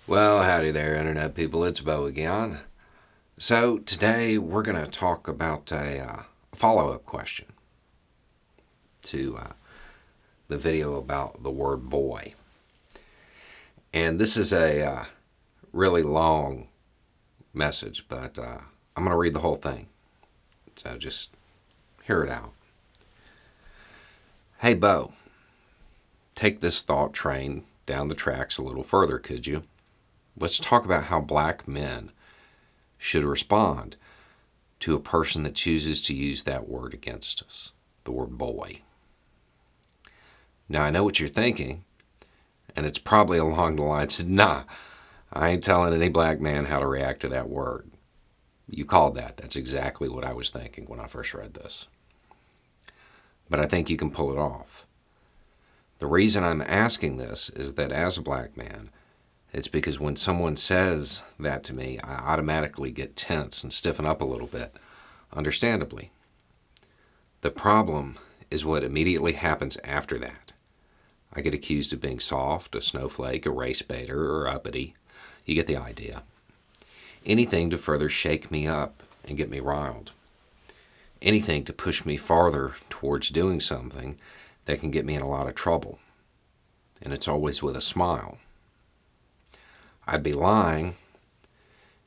Well, howdy there, Internet people. It's Bo again. So, today we're going to talk about a follow up question to the video about the word boy. And this is a really long message, but I'm going to read the whole thing. So, just hear it out. Hey, Bo, take this thought train down the tracks a little further, could you? Let's talk about how black men should respond to a person that chooses to use that word against us, the word boy. Now, I know what you're thinking, and it's probably along the lines of, nah, I ain't telling any black man how to react to that word. You called that. That's exactly what I was thinking when I first read this. But I think you can pull it off. The reason I'm asking this is that as a black man, it's because when someone says that to me, I automatically get tense and stiffen up a little bit, understandably. The problem is what immediately happens after that. I get accused of being soft, a snowflake, a race baiter, or uppity. You get the idea. Anything to further shake me up and get me riled. Anything to push me farther towards doing something that can get me in a lot of trouble. And it's always with a smile. I'd be lying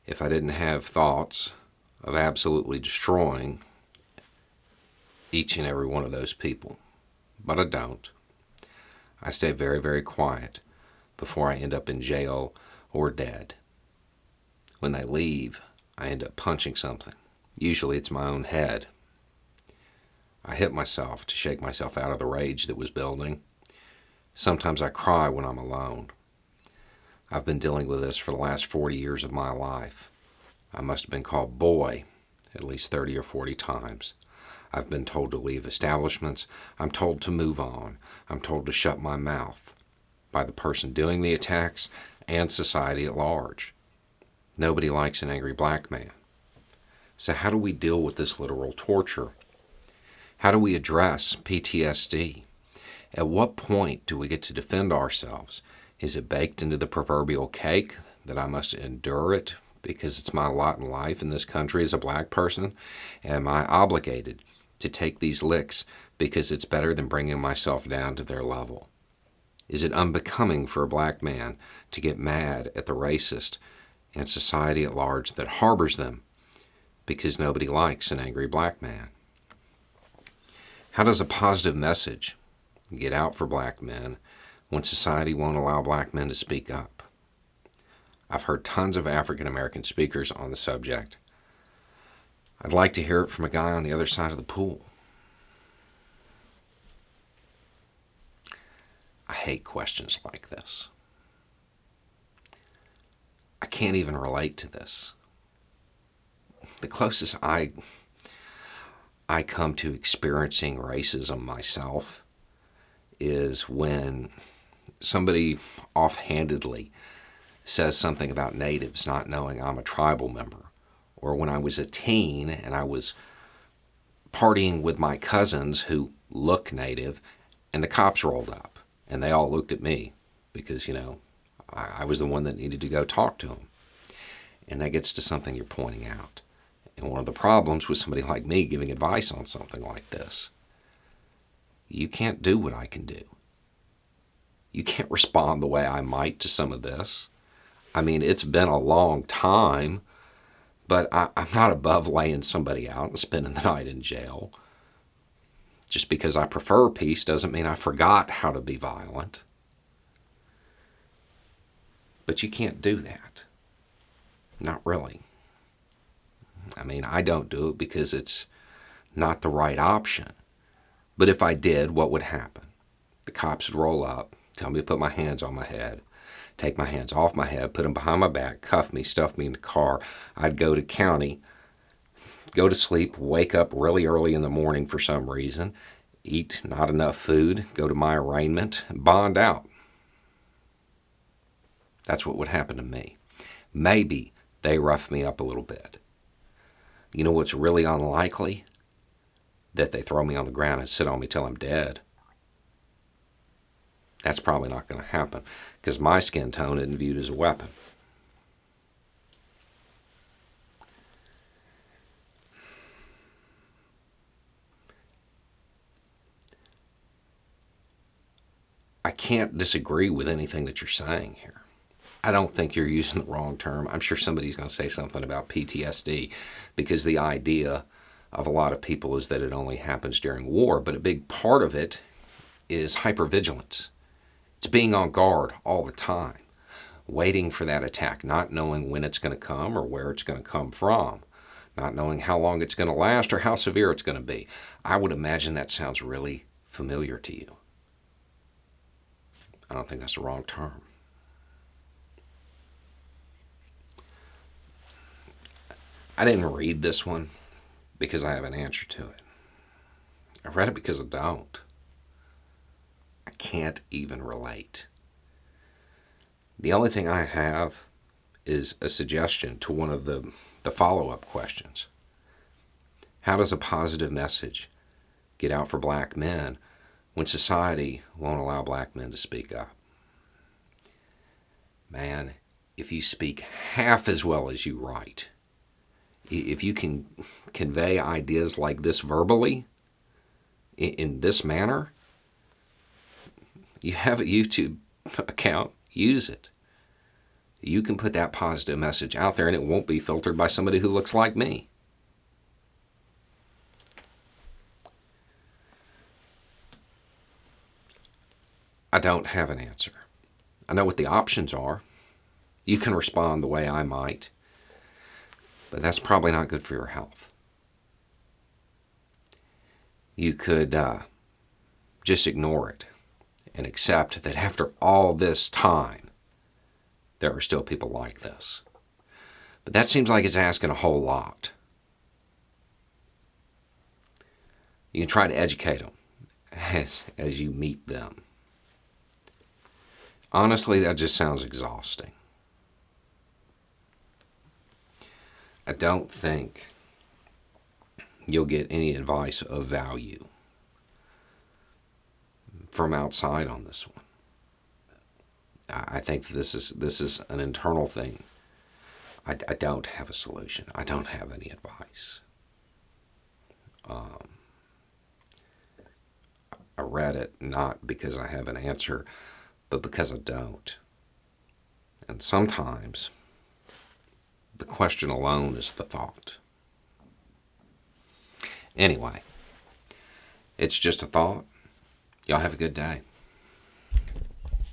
if I didn't have thoughts of absolutely destroying each and every one of those people. But I don't. I stay very, very quiet before I end up in jail or dead. When they leave, I end up punching something. Usually it's my own head. I hit myself to shake myself out of the rage that was building. Sometimes I cry when I'm alone. I've been dealing with this for the last 40 years of my life. I must have been called boy at least 30 or 40 times. I've been told to leave establishments. I'm told to move on. I'm told to shut my mouth by the person doing the attacks and society at large. Nobody likes an angry black man. So how do we deal with this literal torture? How do we address PTSD? At what point do we get to defend ourselves? Is it baked into the proverbial cake that I must endure it because it's my lot in life in this country as a black person? Am I obligated to take these licks because it's better than bringing myself down to their level? Is it unbecoming for a black man to get mad at the racist and society at large that harbors them because nobody likes an angry black man? How does a positive message get out for black men when society won't allow black men to speak up? I've heard tons of African American speakers on the subject. I'd like to hear it from a guy on the other side of the pool. I hate questions like this. I can't even relate to this. The closest I come to experiencing racism myself is when somebody offhandedly says something about natives not knowing I'm a tribal member. Or when I was a teen and I was partying with my cousins who look native and the cops rolled up and they all looked at me because, I was the one that needed to go talk to them. And that gets to something you're pointing out. And one of the problems with somebody like me giving advice on something like this, you can't do what I can do. You can't respond the way I might to some of this. I mean, it's been a long time, but I'm not above laying somebody out and spending the night in jail. Just because I prefer peace doesn't mean I forgot how to be violent. But you can't do that. Not really. I mean, I don't do it because it's not the right option. But if I did, what would happen? The cops would roll up, tell me to put my hands on my head, take my hands off my head, put them behind my back, cuff me, stuff me in the car. I'd go to county, go to sleep, wake up really early in the morning for some reason, eat not enough food, go to my arraignment, and bond out. That's what would happen to me. Maybe they rough me up a little bit. You know what's really unlikely? That they throw me on the ground and sit on me till I'm dead. That's probably not going to happen because my skin tone isn't viewed as a weapon. I can't disagree with anything that you're saying here. I don't think you're using the wrong term. I'm sure somebody's going to say something about PTSD, because the idea of a lot of people is that it only happens during war, but a big part of it is hypervigilance. It's being on guard all the time, waiting for that attack, not knowing when it's going to come or where it's going to come from, not knowing how long it's going to last or how severe it's going to be. I would imagine that sounds really familiar to you. I don't think that's the wrong term. I didn't read this one because I have an answer to it. I read it because I don't. I can't even relate. The only thing I have is a suggestion to one of the follow-up questions. How does a positive message get out for black men when society won't allow black men to speak up? Man, if you speak half as well as you write, if you can convey ideas like this verbally, in this manner, you have a YouTube account, use it. You can put that positive message out there and it won't be filtered by somebody who looks like me. I don't have an answer. I know what the options are. You can respond the way I might, but that's probably not good for your health. You could just ignore it and accept that after all this time, there are still people like this. But that seems like it's asking a whole lot. You can try to educate them as you meet them. Honestly, that just sounds exhausting. I don't think you'll get any advice of value from outside on this one. I think this is an internal thing. I don't have a solution. I don't have any advice. I read it not because I have an answer, but because I don't. And sometimes the question alone is the thought. Anyway, it's just a thought. Y'all have a good day.